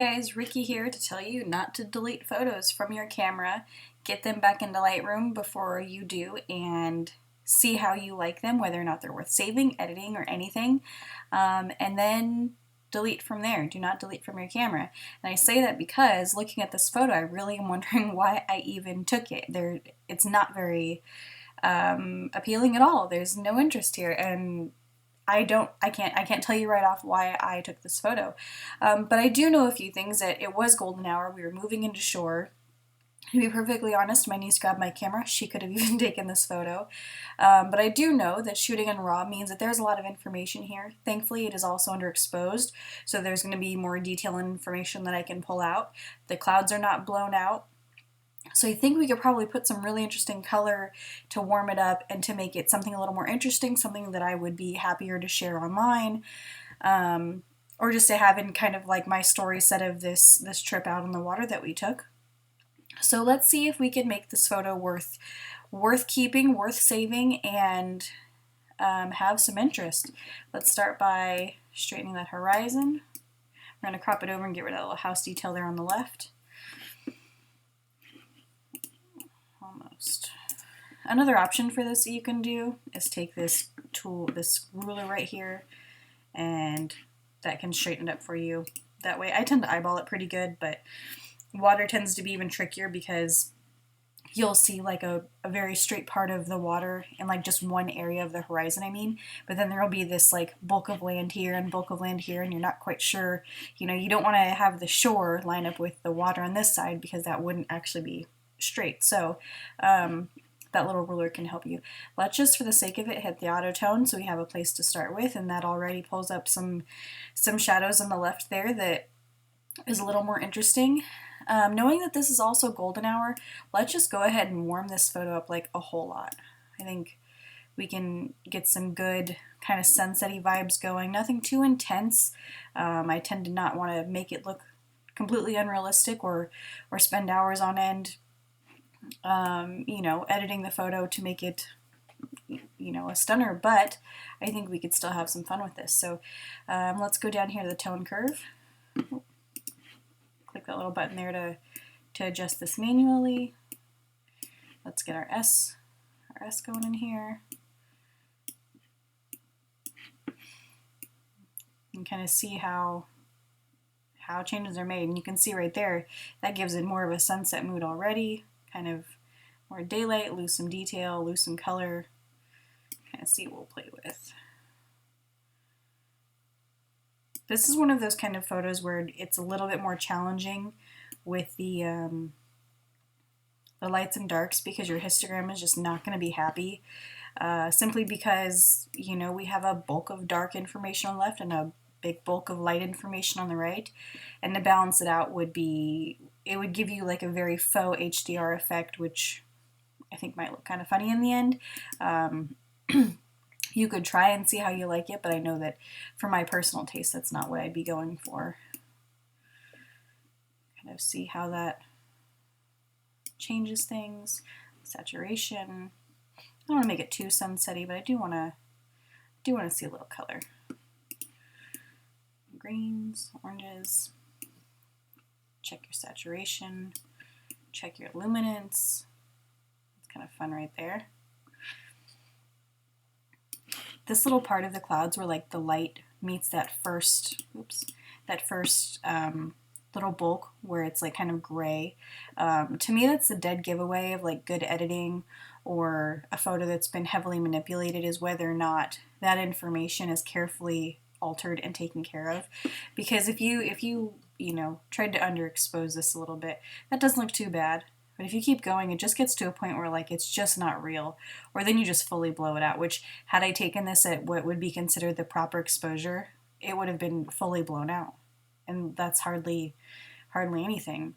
Hey guys, Ricky here to tell you not to delete photos from your camera. Get them back into Lightroom before you do and see how you like them, whether or not they're worth saving, editing, or anything. And then delete from there. Do not delete from your camera. And I say that because looking at this photo, I really am wondering why I even took it. It's not very appealing at all. There's no interest here, and I can't tell you right off why I took this photo. But I do know a few things. That it was golden hour. We were moving into shore. To be perfectly honest, my niece grabbed my camera. She could have even taken this photo. But I do know that shooting in RAW means that there's a lot of information here. Thankfully, it is also underexposed, so there's going to be more detail and information that I can pull out. The clouds are not blown out. So I think we could probably put some really interesting color to warm it up and to make it something a little more interesting, something that I would be happier to share online, or just to have in kind of like my story set of this trip out on the water that we took. So let's see if we can make this photo worth keeping, worth saving, and have some interest. Let's start by straightening that horizon. We're going to crop it over and get rid of that little house detail there on the left. Almost. Another option for this that you can do is take this tool, this ruler right here, and that can straighten it up for you. That way, I tend to eyeball it pretty good, but water tends to be even trickier because you'll see like a very straight part of the water in like just one area of the horizon, I mean, but then there'll be this like bulk of land here and bulk of land here, and you're not quite sure, you don't want to have the shore line up with the water on this side because that wouldn't actually be straight. So that little ruler can help you. Let's just, for the sake of it, hit the auto tone so we have a place to start with, and that already pulls up some shadows on the left there that is a little more interesting. Knowing that this is also golden hour, let's just go ahead and warm this photo up like a whole lot. I think we can get some good kind of sunsetty vibes going. Nothing too intense. I tend to not want to make it look completely unrealistic or spend hours on end editing the photo to make it, a stunner, but I think we could still have some fun with this. So let's go down here to the tone curve. Click that little button there to adjust this manually. Let's get our S going in here. And kind of see how changes are made. And you can see right there, that gives it more of a sunset mood already. Kind of more daylight, lose some detail, lose some color. Kind of see what we'll play with. This is one of those kind of photos where it's a little bit more challenging with the lights and darks because your histogram is just not going to be happy. Simply because, we have a bulk of dark information on the left and a big bulk of light information on the right. And to balance it out would give you like a very faux HDR effect, which I think might look kind of funny in the end. You could try and see how you like it, but I know that for my personal taste, that's not what I'd be going for. Kind of see how that changes things. Saturation. I don't want to make it too sunsetty, but I do want to see a little color. Greens, oranges. Check your saturation. Check your luminance. It's kind of fun right there. This little part of the clouds where like the light meets that first little bulk where it's like kind of gray. To me, that's a dead giveaway of like good editing or a photo that's been heavily manipulated, is whether or not that information is carefully altered and taken care of. Because if you tried to underexpose this a little bit, that doesn't look too bad. But if you keep going, it just gets to a point where like it's just not real, or then you just fully blow it out, which had I taken this at what would be considered the proper exposure, it would have been fully blown out. And that's hardly anything.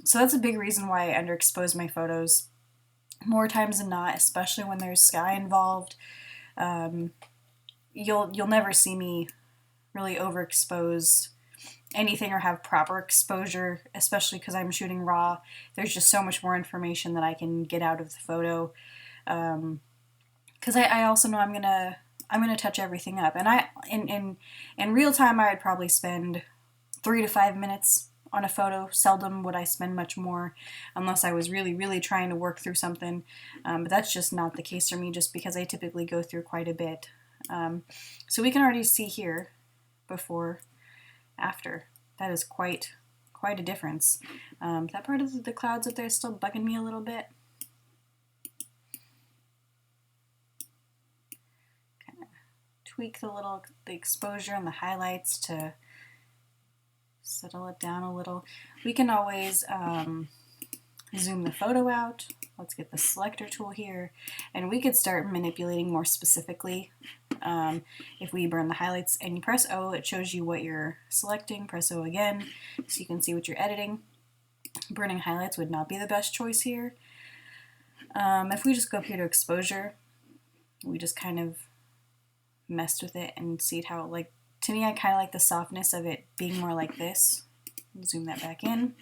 So that's a big reason why I underexpose my photos more times than not, especially when there's sky involved. You'll never see me really overexpose anything or have proper exposure, especially because I'm shooting raw. There's just so much more information that I can get out of the photo. Because I also know I'm gonna touch everything up, and in real time I would probably spend 3 to 5 minutes on a photo. Seldom would I spend much more unless I was really, really trying to work through something. But that's just not the case for me, just because I typically go through quite a bit. So we can already see here, before, after. That is quite a difference. That part of the clouds up there is still bugging me a little bit. Kind of tweak the exposure and the highlights to settle it down a little. We can always zoom the photo out. Let's get the selector tool here, and we could start manipulating more specifically. If we burn the highlights and you press O, it shows you what you're selecting. Press O again so you can see what you're editing. Burning highlights would not be the best choice here. If we just go up here to exposure, we just kind of messed with it and see how, like, to me, I kind of like the softness of it being more like this. Zoom that back in.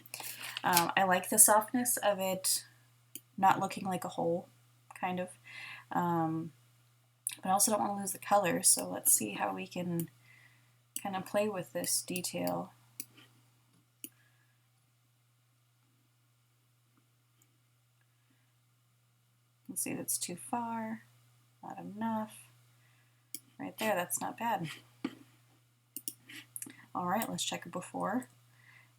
I like the softness of it not looking like a hole, kind of. But I also don't want to lose the color, so let's see how we can kind of play with this detail. Let's see, that's too far, not enough. Right there, that's not bad. All right, let's check it before,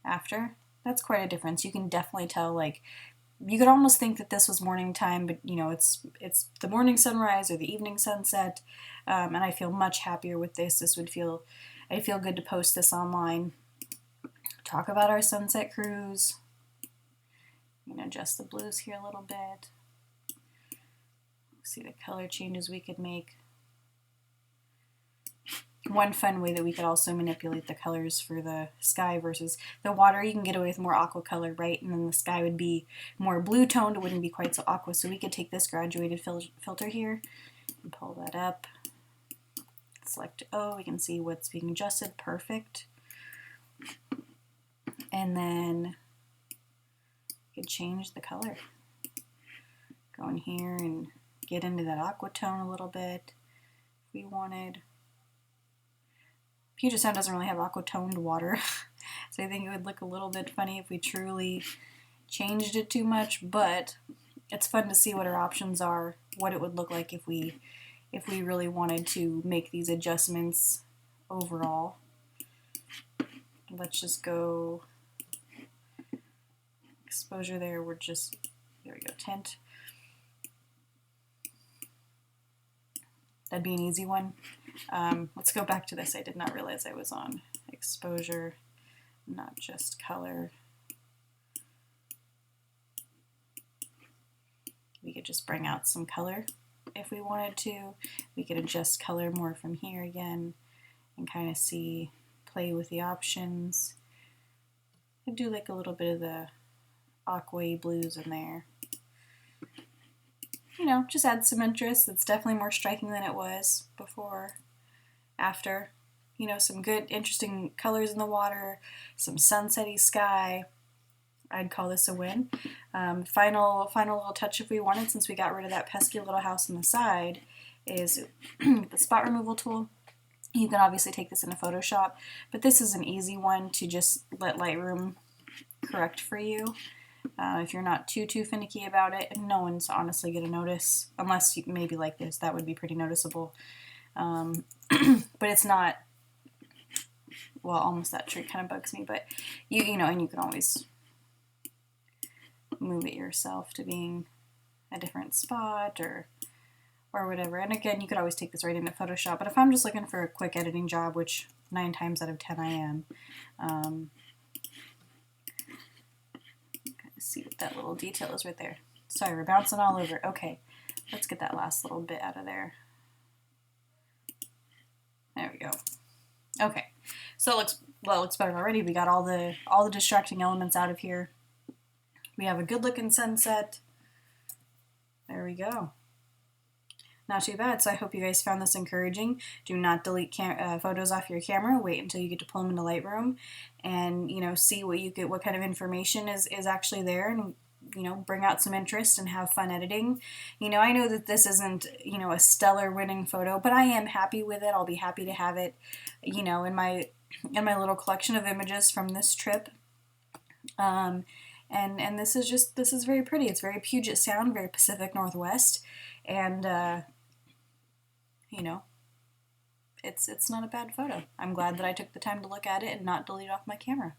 after. That's quite a difference. You can definitely tell, like, you could almost think that this was morning time, but you know, it's the morning sunrise or the evening sunset, and I feel much happier with this. I'd feel good to post this online. Talk about our sunset cruise. You know, adjust the blues here a little bit. See the color changes we could make. One fun way that we could also manipulate the colors for the sky versus the water, you can get away with more aqua color, right? And then the sky would be more blue toned, it wouldn't be quite so aqua. So we could take this graduated filter here and pull that up. Select O, we can see what's being adjusted, perfect. And then we could change the color. Go in here and get into that aqua tone a little bit if we wanted. Puget Sound doesn't really have aqua-toned water, so I think it would look a little bit funny if we truly changed it too much, but it's fun to see what our options are, what it would look like if we really wanted to make these adjustments overall. Let's just go exposure there, there we go, tint. That'd be an easy one. Let's go back to this. I did not realize I was on exposure, not just color. We could just bring out some color if we wanted to. We could adjust color more from here again and kind of play with the options. I do like a little bit of the aqua blues in there. You know, just add some interest. It's definitely more striking than it was before, after. You know, some good, interesting colors in the water, some sunsetty sky. I'd call this a win. Final little touch if we wanted, since we got rid of that pesky little house on the side, is the spot removal tool. You can obviously take this into Photoshop, but this is an easy one to just let Lightroom correct for you. If you're not too finicky about it, and no one's honestly going to notice, unless you maybe like this, that would be pretty noticeable. But it's not, well, almost that trick kind of bugs me, but you know, and you can always move it yourself to being a different spot or whatever. And again, you could always take this right into Photoshop, but if I'm just looking for a quick editing job, which 9 times out of 10 I am, see what that little detail is right there. Sorry, we're bouncing all over. Okay, let's get that last little bit out of there. There we go. Okay, so it looks, well, it looks better already. We got all the distracting elements out of here. We have a good looking sunset. There we go. Not too bad. So I hope you guys found this encouraging. Do not delete photos off your camera. Wait until you get to pull them into Lightroom, and you know, see what kind of information is actually there, and you know, bring out some interest and have fun editing. You know, I know that this isn't, you know, a stellar winning photo, but I am happy with it. I'll be happy to have it, you know, in my little collection of images from this trip. And this is very pretty. It's very Puget Sound, very Pacific Northwest, and you know, it's not a bad photo. I'm glad that I took the time to look at it and not delete off my camera.